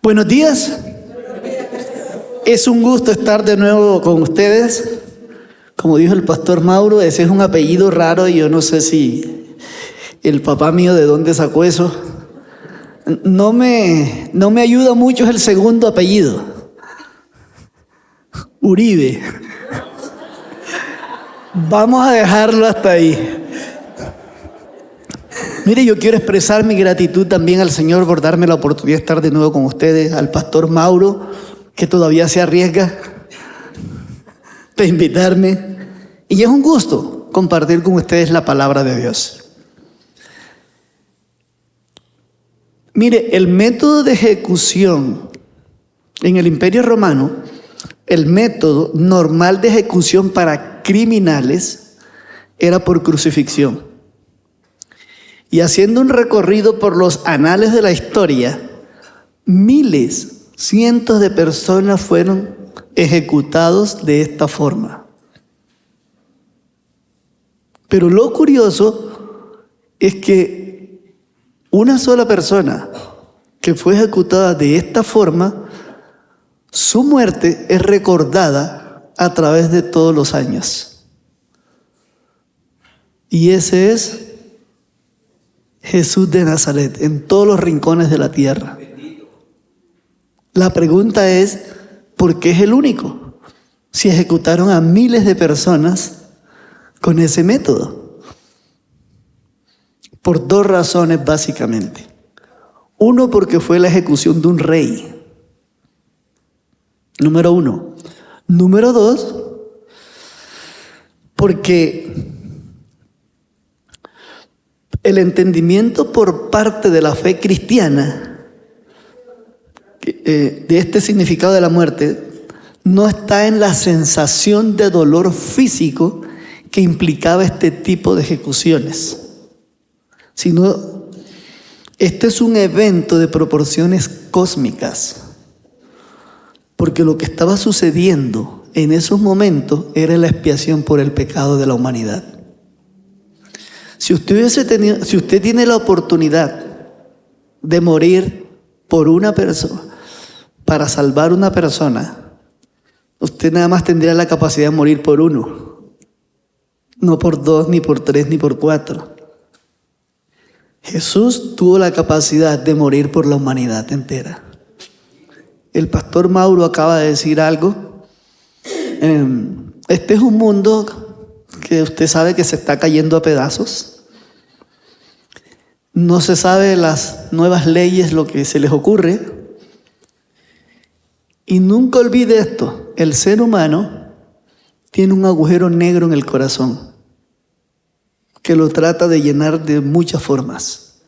Buenos días. Es un gusto estar de nuevo con ustedes. Como dijo el pastor Mauro, ese es un apellido raro y yo no sé si el papá mío de dónde sacó eso. No me ayuda mucho el segundo apellido. Uribe. Vamos a dejarlo hasta ahí. Mire, yo quiero expresar mi gratitud también al Señor por darme la oportunidad de estar de nuevo con ustedes, al pastor Mauro, que todavía se arriesga de invitarme. Y es un gusto compartir con ustedes la palabra de Dios. Mire, el método de ejecución en el Imperio Romano, el método normal de ejecución para criminales era por crucifixión. Y haciendo un recorrido por los anales de la historia, miles, cientos de personas fueron ejecutados de esta forma. Pero lo curioso es que una sola persona que fue ejecutada de esta forma, su muerte es recordada a través de todos los años. Y ese es Jesús de Nazaret, en todos los rincones de la tierra. La pregunta es, ¿por qué es el único? Si ejecutaron a miles de personas con ese método. Por dos razones básicamente. Uno, porque fue la ejecución de un rey. Número uno. Número dos, porque el entendimiento por parte de la fe cristiana de este significado de la muerte no está en la sensación de dolor físico que implicaba este tipo de ejecuciones, sino este es un evento de proporciones cósmicas, porque lo que estaba sucediendo en esos momentos era la expiación por el pecado de la humanidad. Si usted tiene la oportunidad de morir por una persona, para salvar una persona, usted nada más tendría la capacidad de morir por uno, no por dos, ni por tres, ni por cuatro. Jesús tuvo la capacidad de morir por la humanidad entera. El pastor Mauro acaba de decir algo. Este es un mundo que usted sabe que se está cayendo a pedazos. No se sabe las nuevas leyes, lo que se les ocurre. Y nunca olvide esto, el ser humano tiene un agujero negro en el corazón que lo trata de llenar de muchas formas.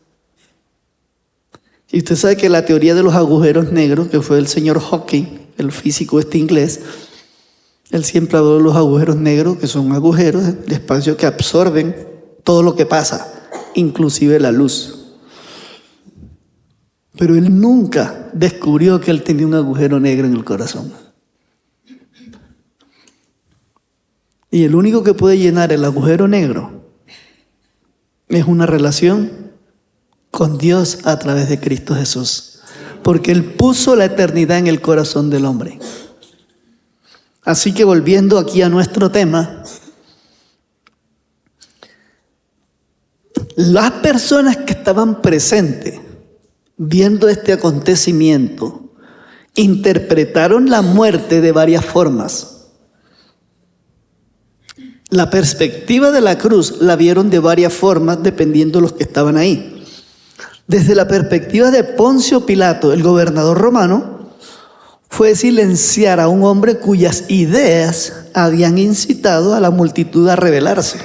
Y usted sabe que la teoría de los agujeros negros, que fue el señor Hawking, el físico inglés, él siempre habló de los agujeros negros, que son agujeros de espacio que absorben todo lo que pasa, inclusive la luz. Pero él nunca descubrió que él tenía un agujero negro en el corazón. Y el único que puede llenar el agujero negro es una relación con Dios a través de Cristo Jesús, porque Él puso la eternidad en el corazón del hombre. Así que volviendo aquí a nuestro tema, las personas que estaban presentes viendo este acontecimiento interpretaron la muerte de varias formas. La perspectiva de la cruz la vieron de varias formas dependiendo de los que estaban ahí. Desde la perspectiva de Poncio Pilato, el gobernador romano, fue silenciar a un hombre cuyas ideas habían incitado a la multitud a rebelarse.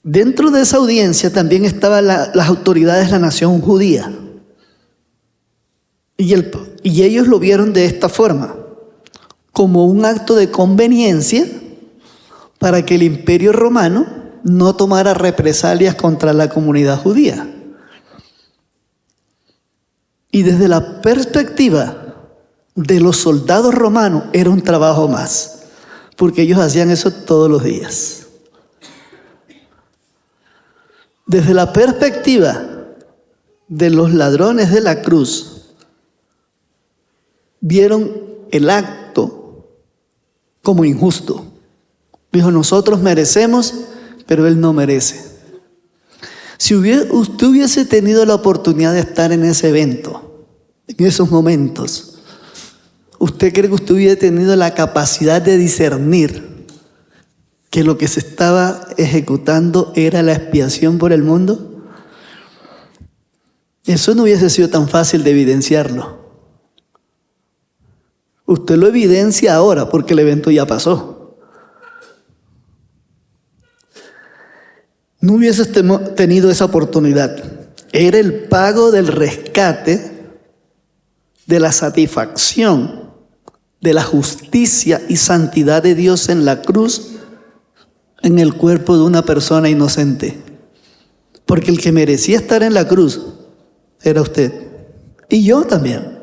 Dentro de esa audiencia también estaban las autoridades de la nación judía. Y ellos lo vieron de esta forma, como un acto de conveniencia para que el Imperio Romano no tomara represalias contra la comunidad judía. Y desde la perspectiva de los soldados romanos era un trabajo más, porque ellos hacían eso todos los días. Desde la perspectiva de los ladrones de la cruz, vieron el acto como injusto. Dijo, nosotros merecemos, pero él no merece. Si usted hubiese tenido la oportunidad de estar en ese evento, en esos momentos, ¿usted cree que usted hubiera tenido la capacidad de discernir que lo que se estaba ejecutando era la expiación por el mundo? Eso no hubiese sido tan fácil de evidenciarlo. Usted lo evidencia ahora porque el evento ya pasó. No hubiese tenido esa oportunidad. Era el pago del rescate, de la satisfacción, de la justicia y santidad de Dios en la cruz, en el cuerpo de una persona inocente. Porque el que merecía estar en la cruz era usted. Y yo también.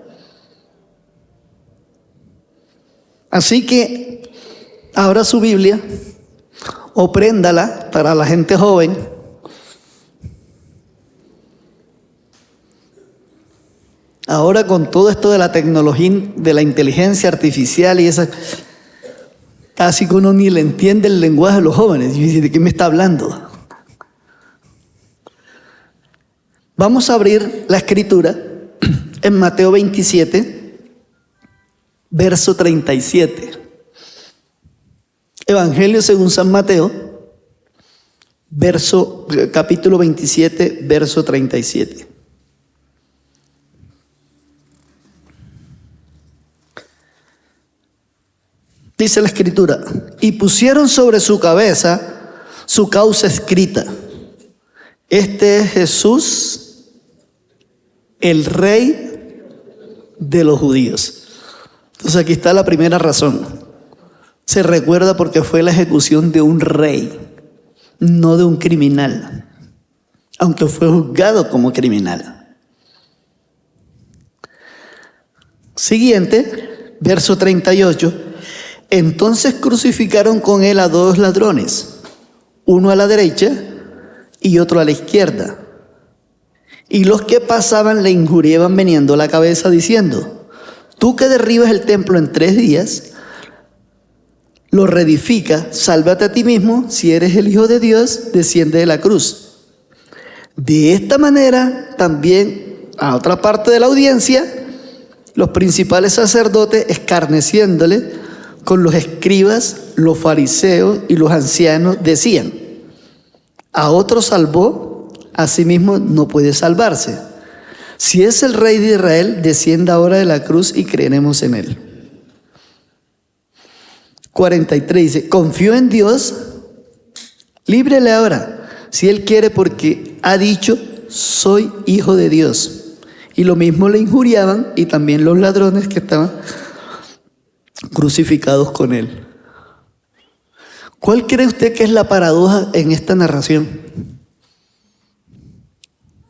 Así que abra su Biblia o préndala para la gente joven. Ahora con todo esto de la tecnología, de la inteligencia artificial y esa, casi que uno ni le entiende el lenguaje de los jóvenes. Y dice, ¿de qué me está hablando? Vamos a abrir la escritura en Mateo 27, verso 37. Evangelio según San Mateo, capítulo 27, verso 37. Dice la escritura, y pusieron sobre su cabeza su causa escrita. Este es Jesús, el Rey de los judíos. Entonces aquí está la primera razón. Se recuerda porque fue la ejecución de un rey, no de un criminal, aunque fue juzgado como criminal. Siguiente, verso 38. Entonces crucificaron con él a dos ladrones, uno a la derecha y otro a la izquierda. Y los que pasaban le injuriaban meneando la cabeza diciendo, tú que derribas el templo en 3 días, lo reedifica, sálvate a ti mismo, si eres el Hijo de Dios, desciende de la cruz. De esta manera, también a otra parte de la audiencia, los principales sacerdotes, escarneciéndole con los escribas, los fariseos y los ancianos, decían, a otro salvó, a sí mismo no puede salvarse. Si es el Rey de Israel, descienda ahora de la cruz y creeremos en él. 43 dice, confío en Dios, líbrele ahora, si él quiere, porque ha dicho, soy hijo de Dios. Y lo mismo le injuriaban y también los ladrones que estaban crucificados con él. ¿Cuál cree usted que es la paradoja en esta narración?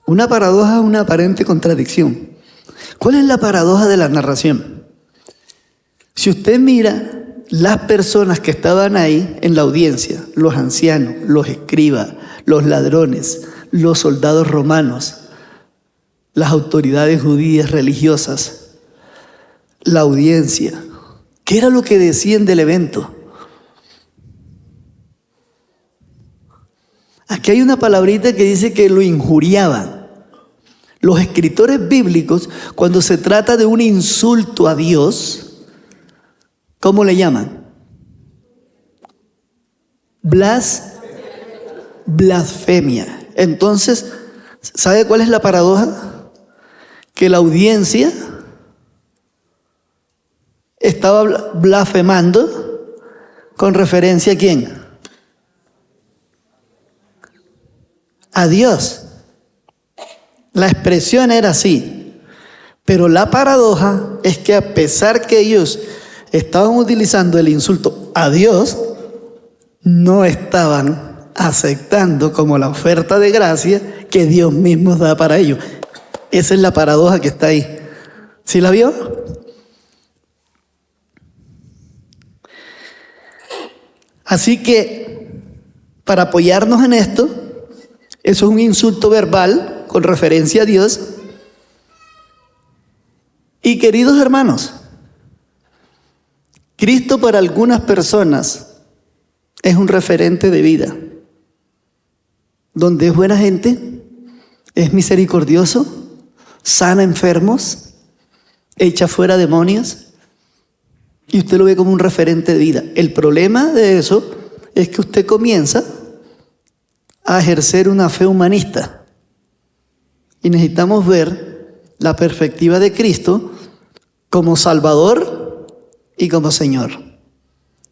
Una paradoja es una aparente contradicción. ¿Cuál es la paradoja de la narración? Si usted mira las personas que estaban ahí en la audiencia, los ancianos, los escribas, los ladrones, los soldados romanos, las autoridades judías religiosas, la audiencia, ¿qué era lo que decían del evento? Aquí hay una palabrita que dice que lo injuriaban. Los escritores bíblicos, cuando se trata de un insulto a Dios, ¿cómo le llaman? Blasfemia. Entonces, ¿sabe cuál es la paradoja? Que la audiencia estaba blasfemando con referencia a ¿quién? A Dios. La expresión era así. Pero la paradoja es que a pesar que ellos estaban utilizando el insulto a Dios, no estaban aceptando como la oferta de gracia que Dios mismo da para ellos. Esa es la paradoja que está ahí. ¿Sí la vio? Así que, para apoyarnos en esto, Eso es un insulto verbal con referencia a Dios. Y queridos hermanos, Cristo para algunas personas es un referente de vida, donde es buena gente, es misericordioso, sana enfermos, echa fuera demonios, y usted lo ve como un referente de vida. El problema de eso es que usted comienza a ejercer una fe humanista, y necesitamos ver la perspectiva de Cristo como Salvador y como Señor.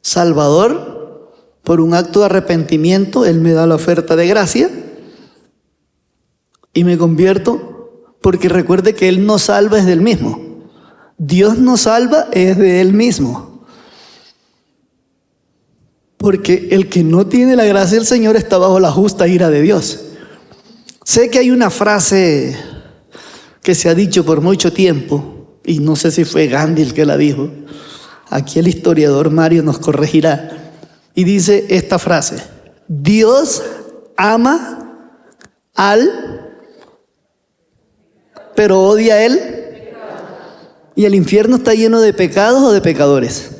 Salvador, por un acto de arrepentimiento, Él me da la oferta de gracia y me convierto, porque recuerde que Él nos salva es del mismo. Dios nos salva es de Él mismo. Porque el que no tiene la gracia del Señor está bajo la justa ira de Dios. Sé que hay una frase que se ha dicho por mucho tiempo, y no sé si fue Gandhi el que la dijo. Aquí el historiador Mario nos corregirá. Y dice esta frase: Dios ama pero odia a él. ¿Y el infierno está lleno de pecados o de pecadores?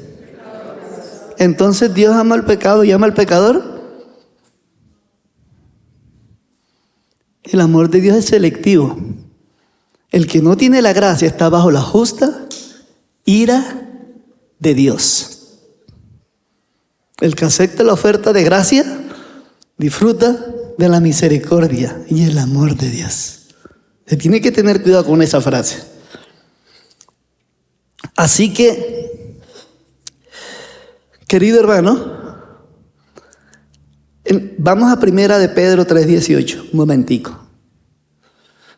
Entonces, ¿Dios ama al pecado y ama al pecador? El amor de Dios es selectivo. El que no tiene la gracia está bajo la justa ira de Dios. El que acepta la oferta de gracia disfruta de la misericordia y el amor de Dios. Se tiene que tener cuidado con esa frase. Así que, querido hermano, vamos a Primera de Pedro 3:18, un momentico.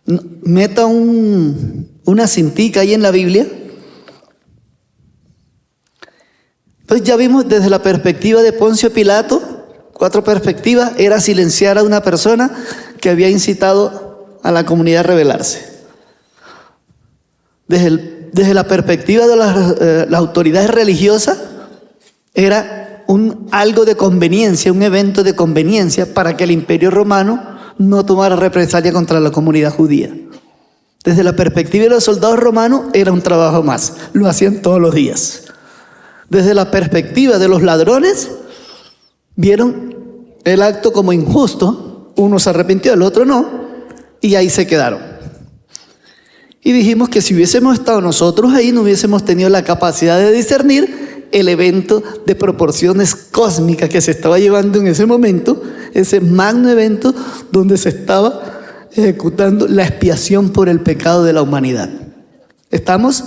Meta una cintica ahí en la Biblia. Pues ya vimos desde la perspectiva de Poncio Pilato, 4 perspectivas: era silenciar a una persona que había incitado a la comunidad a rebelarse. Desde la perspectiva de las autoridades religiosas, era algo de conveniencia, un evento de conveniencia para que el Imperio Romano no tomara represalia contra la comunidad judía. Desde la perspectiva de los soldados romanos, era un trabajo más, lo hacían todos los días. Desde la perspectiva de los ladrones, vieron el acto como injusto, uno se arrepintió, el otro no, y ahí se quedaron. Y dijimos que si hubiésemos estado nosotros ahí, no hubiésemos tenido la capacidad de discernir el evento de proporciones cósmicas que se estaba llevando en ese momento, ese magno evento donde se estaba ejecutando la expiación por el pecado de la humanidad. ¿Estamos?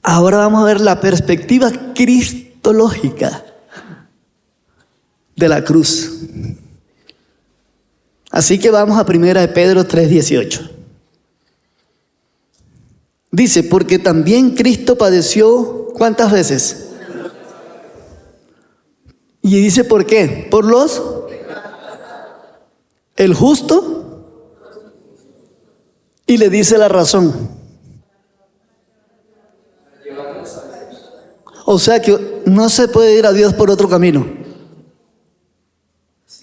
Ahora vamos a ver la perspectiva cristológica de la cruz. Así que vamos a Primera de Pedro 3:18. Dice: porque también Cristo padeció, ¿cuántas veces? Y dice, ¿por qué? Por el justo, y le dice la razón. O sea que no se puede ir a Dios por otro camino.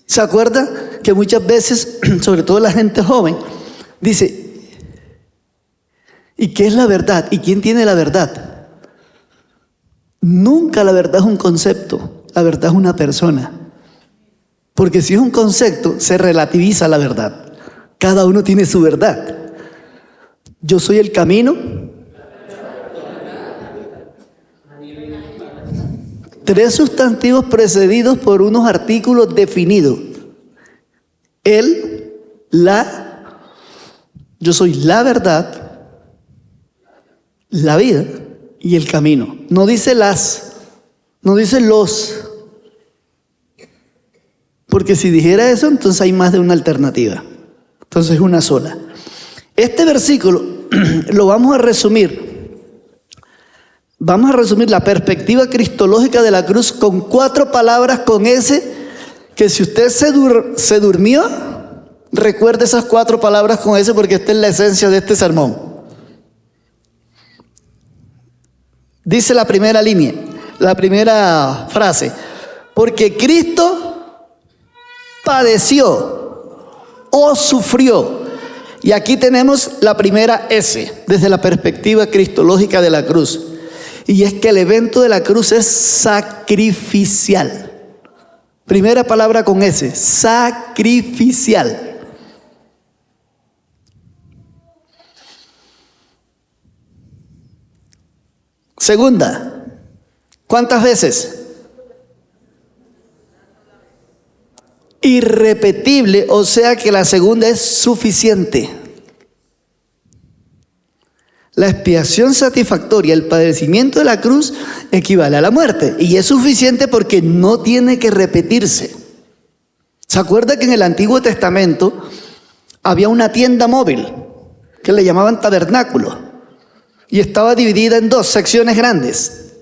¿Se acuerda que muchas veces, sobre todo la gente joven, dice: ¿y qué es la verdad? ¿Y quién tiene la verdad? Nunca la verdad es un concepto, la verdad es una persona. Porque si es un concepto, se relativiza la verdad. Cada uno tiene su verdad. Yo soy el camino. 3 sustantivos precedidos por unos artículos definidos. Él, yo soy la verdad, la vida y el camino. No dice no dice los. Porque si dijera eso, entonces hay más de una alternativa. Entonces es una sola. Este versículo lo vamos a resumir. Vamos a resumir la perspectiva cristológica de la cruz con 4 palabras con S, que si usted se durmió, recuerde esas 4 palabras con S, porque esta es la esencia de este sermón. Dice la primera línea, la primera frase: porque Cristo padeció. o sufrió. Y aquí tenemos la primera S, desde la perspectiva cristológica de la cruz. Y es que el evento de la cruz es sacrificial. Primera palabra con S, sacrificial. Segunda, ¿cuántas veces? Irrepetible, o sea que la segunda es suficiente. La expiación satisfactoria, el padecimiento de la cruz, equivale a la muerte. Y es suficiente porque no tiene que repetirse. ¿Se acuerda que en el Antiguo Testamento había una tienda móvil que le llamaban tabernáculo? Y estaba dividida en dos secciones grandes.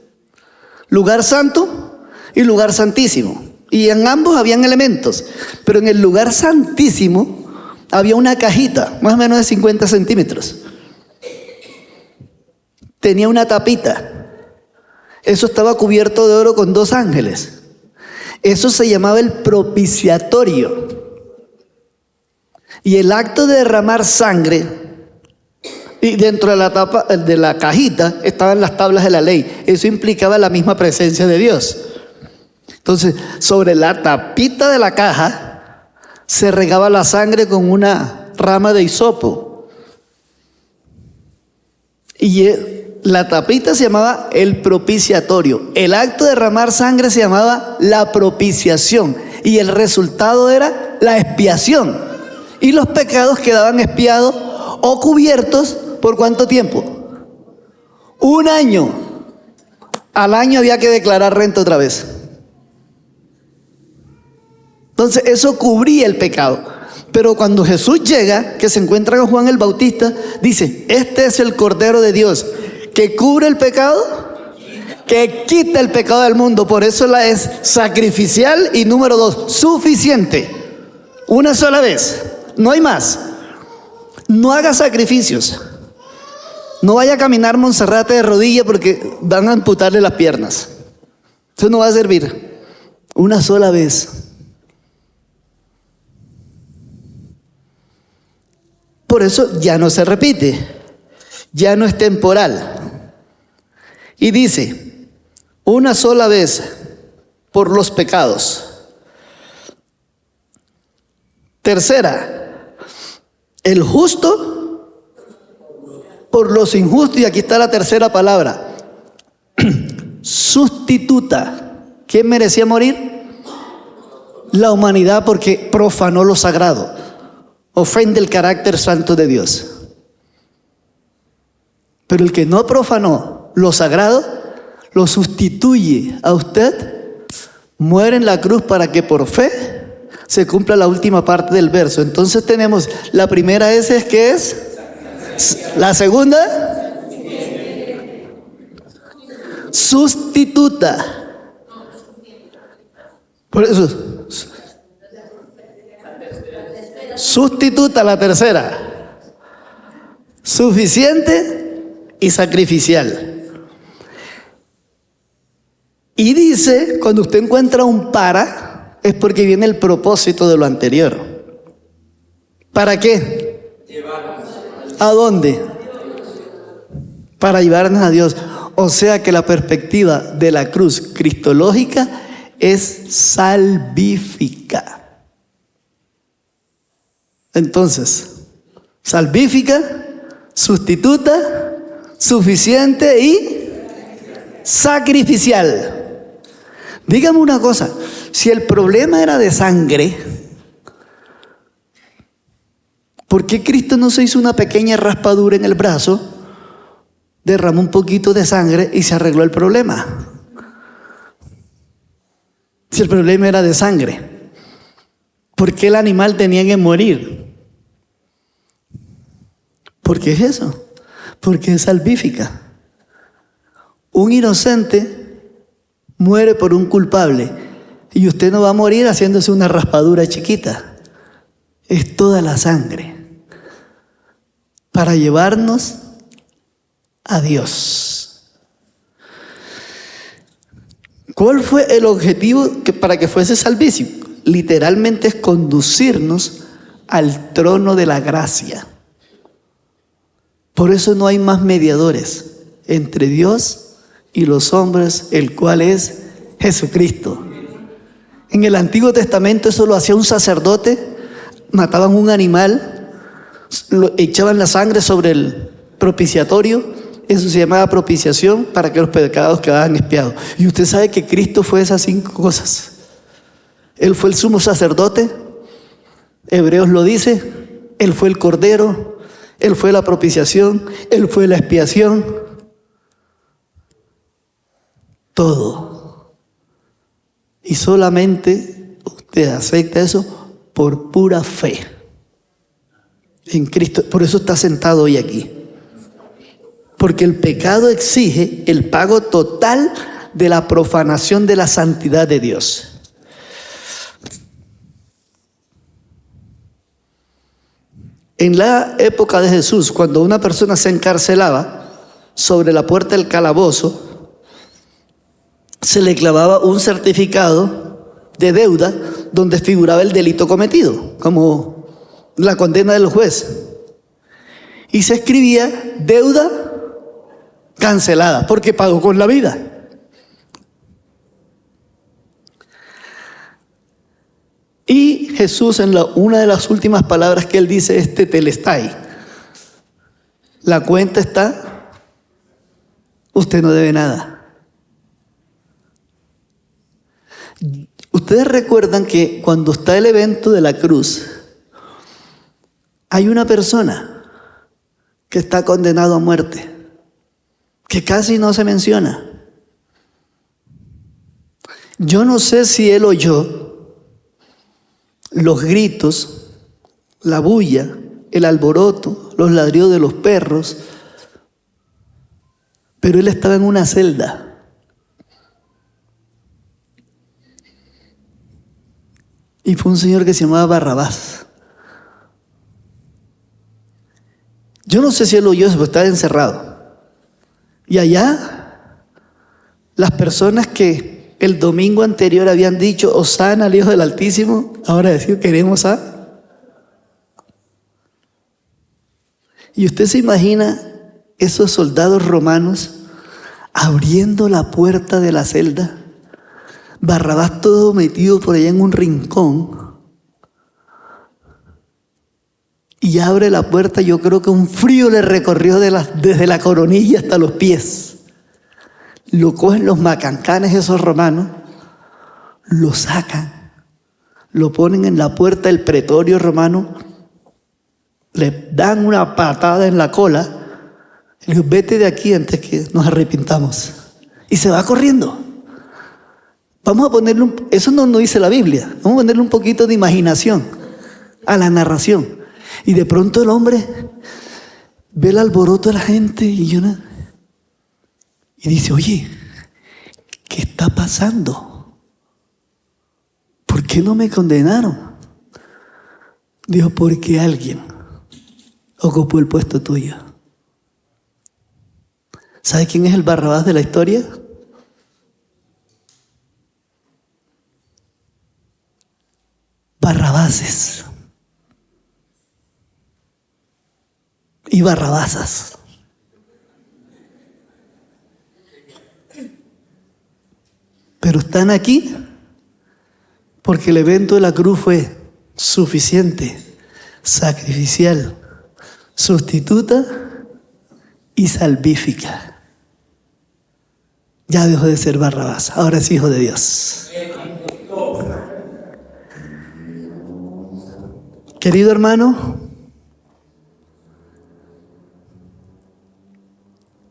Lugar santo y lugar santísimo. Y en ambos habían elementos. Pero en el lugar santísimo había una cajita, más o menos de 50 centímetros. Tenía una tapita. Eso estaba cubierto de oro con 2 ángeles. Eso se llamaba el propiciatorio. Y el acto de derramar sangre, y dentro de la tapa de la cajita estaban las tablas de la ley. Eso implicaba la misma presencia de Dios. Entonces, sobre la tapita de la caja se regaba la sangre con una rama de hisopo. Y la tapita se llamaba el propiciatorio. El acto de derramar sangre se llamaba la propiciación. Y el resultado era la expiación. Y los pecados quedaban expiados o cubiertos ¿por cuánto tiempo? 1 año. Al año había que declarar renta otra vez. Entonces eso cubría el pecado. Pero cuando Jesús llega, que se encuentra con Juan el Bautista, dice, este es el Cordero de Dios, que cubre el pecado, que quita el pecado del mundo. Por eso la es sacrificial y número 2, suficiente. Una sola vez, no hay más. No haga sacrificios. No vaya a caminar Monserrate de rodilla porque van a amputarle las piernas. Eso no va a servir. Una sola vez. Por eso ya no se repite, ya no es temporal. Y dice, una sola vez por los pecados. Tercera, el justo por los injustos. Y aquí está la tercera palabra, sustituta. ¿Quién merecía morir? La humanidad, porque profanó lo sagrado. Ofende el carácter santo de Dios. Pero el que no profanó lo sagrado, lo sustituye a usted, muere en la cruz para que por fe se cumpla la última parte del verso. Entonces tenemos la primera S, ¿qué es? La segunda, sustituta. Por eso, sustituta. La tercera, suficiente y sacrificial. Y dice, cuando usted encuentra un para, es porque viene el propósito de lo anterior. ¿Para qué? ¿A dónde? Para llevarnos a Dios. O sea que la perspectiva de la cruz cristológica es salvífica. Entonces, salvífica, sustituta, suficiente y sacrificial. Dígame una cosa, si el problema era de sangre, ¿por qué Cristo no se hizo una pequeña raspadura en el brazo, derramó un poquito de sangre y se arregló el problema? Si el problema era de sangre, ¿por qué el animal tenía que morir? ¿Por qué es eso? Porque es salvífica. Un inocente muere por un culpable y usted no va a morir haciéndose una raspadura chiquita. Es toda la sangre para llevarnos a Dios. ¿Cuál fue el objetivo para que fuese salvífico? Literalmente es conducirnos al trono de la gracia. Por eso no hay más mediadores entre Dios y los hombres, el cual es Jesucristo. En el Antiguo Testamento eso lo hacía un sacerdote, mataban un animal, echaban la sangre sobre el propiciatorio, eso se llamaba propiciación para que los pecados quedaran expiados. Y usted sabe que Cristo fue esas 5 cosas. Él fue el sumo sacerdote, Hebreos lo dice, Él fue el cordero, Él fue la propiciación, Él fue la expiación, todo. Y solamente usted acepta eso por pura fe en Cristo. Por eso está sentado hoy aquí. Porque el pecado exige el pago total de la profanación de la santidad de Dios. En la época de Jesús, cuando una persona se encarcelaba, sobre la puerta del calabozo se le clavaba un certificado de deuda donde figuraba el delito cometido, como la condena del juez. Y se escribía deuda cancelada, porque pagó con la vida. Y Jesús, en una de las últimas palabras que él dice es tetelestai. La cuenta está, usted no debe nada. Ustedes recuerdan que cuando está el evento de la cruz, hay una persona que está condenado a muerte, que casi no se menciona. Yo no sé si él oyó los gritos, la bulla, el alboroto, los ladridos de los perros, pero él estaba en una celda. Y fue un señor que se llamaba Barrabás. Yo no sé si él oyó eso, pero estaba encerrado. Y allá, las personas que el domingo anterior habían dicho Hosana al Hijo del Altísimo, ahora decir queremos a. Y usted se imagina esos soldados romanos abriendo la puerta de la celda, Barrabás todo metido por allá en un rincón, y abre la puerta. Yo creo que un frío le recorrió desde la coronilla hasta los pies. Lo cogen los macancanes esos romanos, lo sacan, lo ponen en la puerta del pretorio romano, le dan una patada en la cola, y le dijo, vete de aquí antes que nos arrepintamos. Y se va corriendo. Vamos a ponerle, eso no dice la Biblia, vamos a ponerle un poquito de imaginación a la narración. Y de pronto el hombre ve el alboroto de la gente y dice, oye, ¿qué está pasando? ¿Por qué no me condenaron? Dijo, porque alguien ocupó el puesto tuyo. ¿Sabe quién es el Barrabás de la historia? Barrabases y Barrabasas. Pero están aquí porque el evento de la cruz fue suficiente, sacrificial, sustituta y salvífica. Ya dejó de ser Barrabás, ahora es hijo de Dios. Querido hermano,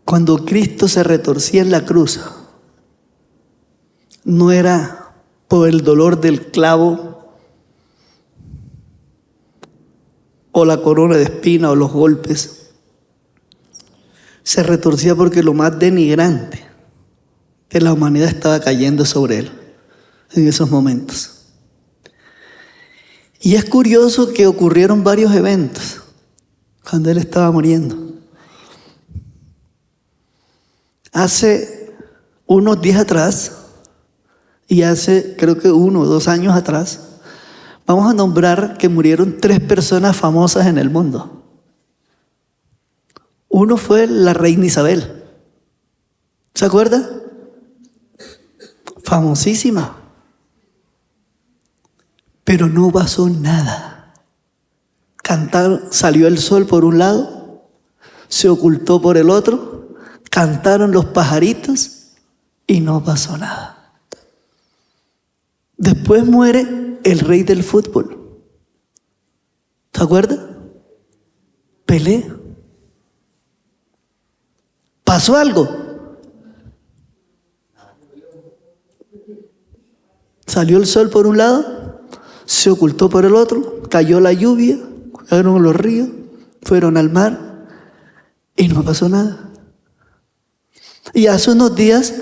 cuando Cristo se retorcía en la cruz, no era por el dolor del clavo o la corona de espina o los golpes. Se retorcía porque lo más denigrante de la humanidad estaba cayendo sobre él en esos momentos. Y es curioso que ocurrieron varios eventos cuando él estaba muriendo. Hace unos días atrás, y hace creo que 1 o 2 años atrás, Vamos a nombrar que murieron 3 personas famosas en el mundo. Uno fue la reina Isabel. ¿Se acuerda? Famosísima. Pero no pasó nada. Cantaron, salió el sol por un lado, se ocultó por el otro, cantaron los pajaritos y no pasó nada. Después muere el rey del fútbol. ¿Se acuerda? Pelé. ¿Pasó algo? Salió el sol por un lado, se ocultó por el otro, cayó la lluvia, cayeron los ríos, fueron al mar y no pasó nada. Y hace unos días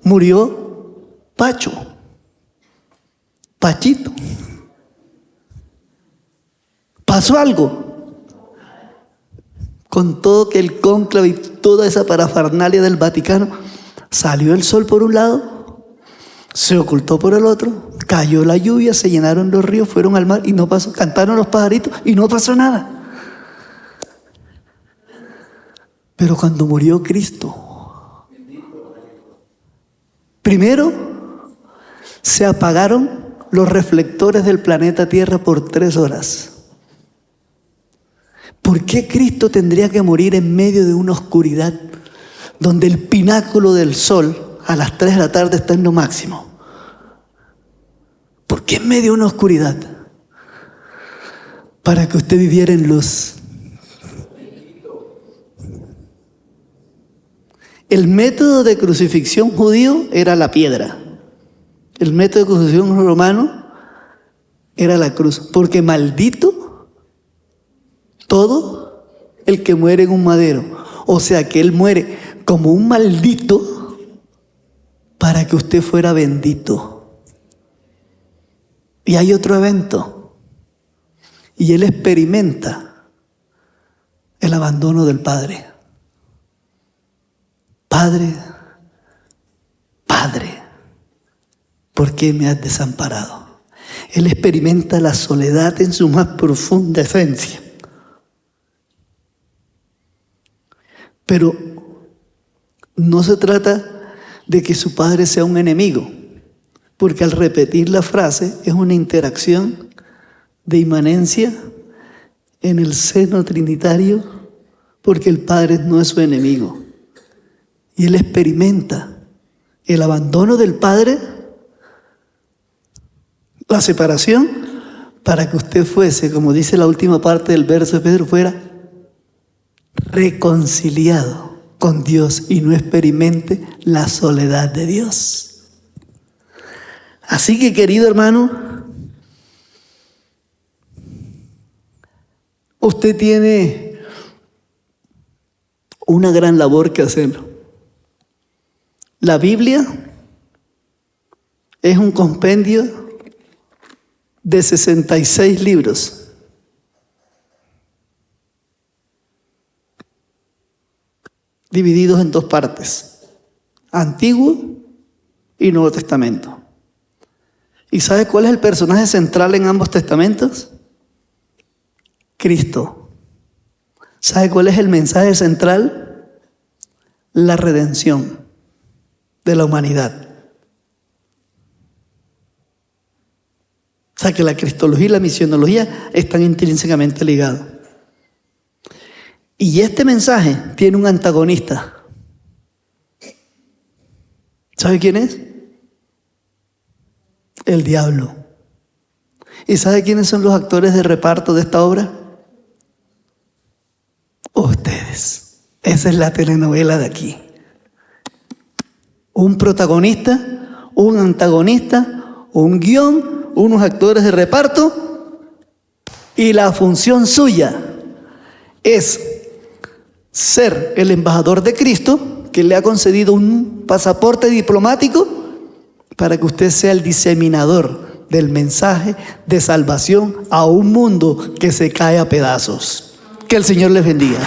murió Pachito. ¿Pasó algo? Con todo que el cónclave y toda esa parafernalia del Vaticano, salió el sol por un lado, se ocultó por el otro, cayó la lluvia, se llenaron los ríos, fueron al mar y no pasó, cantaron los pajaritos y no pasó nada. Pero cuando murió Cristo, primero se apagaron los reflectores del planeta Tierra por 3 horas. ¿Por qué Cristo tendría que morir en medio de una oscuridad donde el pináculo del sol a las 3 de la tarde está en lo máximo? ¿Por qué en medio de una oscuridad? Para que usted viviera en luz. El método de crucifixión judío era la piedra. El método de crucifixión romano era la cruz. Porque maldito todo el que muere en un madero. O sea que él muere como un maldito para que usted fuera bendito. Y hay otro evento. Y él experimenta el abandono del Padre. Padre, ¿por qué me has desamparado? Él experimenta la soledad en su más profunda esencia. Pero no se trata de que su padre sea un enemigo, porque al repetir la frase es una interacción de inmanencia en el seno trinitario, porque el Padre no es su enemigo. Y él experimenta el abandono del Padre, la separación, para que usted fuese, como dice la última parte del verso de Pedro, fuera reconciliado con Dios y no experimente la soledad de Dios. Así que, querido hermano, usted tiene una gran labor que hacer. La Biblia es un compendio de 66 libros. Divididos en 2 partes, Antiguo y Nuevo Testamento. ¿Y sabe cuál es el personaje central en ambos testamentos? Cristo. ¿Sabe cuál es el mensaje central? La redención de la humanidad. O sea que la cristología y la misionología están intrínsecamente ligados. Y este mensaje tiene un antagonista. ¿Sabe quién es? El diablo. ¿Y sabe quiénes son los actores de reparto de esta obra? Ustedes. Esa es la telenovela de aquí. Un protagonista, un antagonista, un guión, unos actores de reparto, y la función suya es ser el embajador de Cristo, que le ha concedido un pasaporte diplomático para que usted sea el diseminador del mensaje de salvación a un mundo que se cae a pedazos. Que el Señor les bendiga.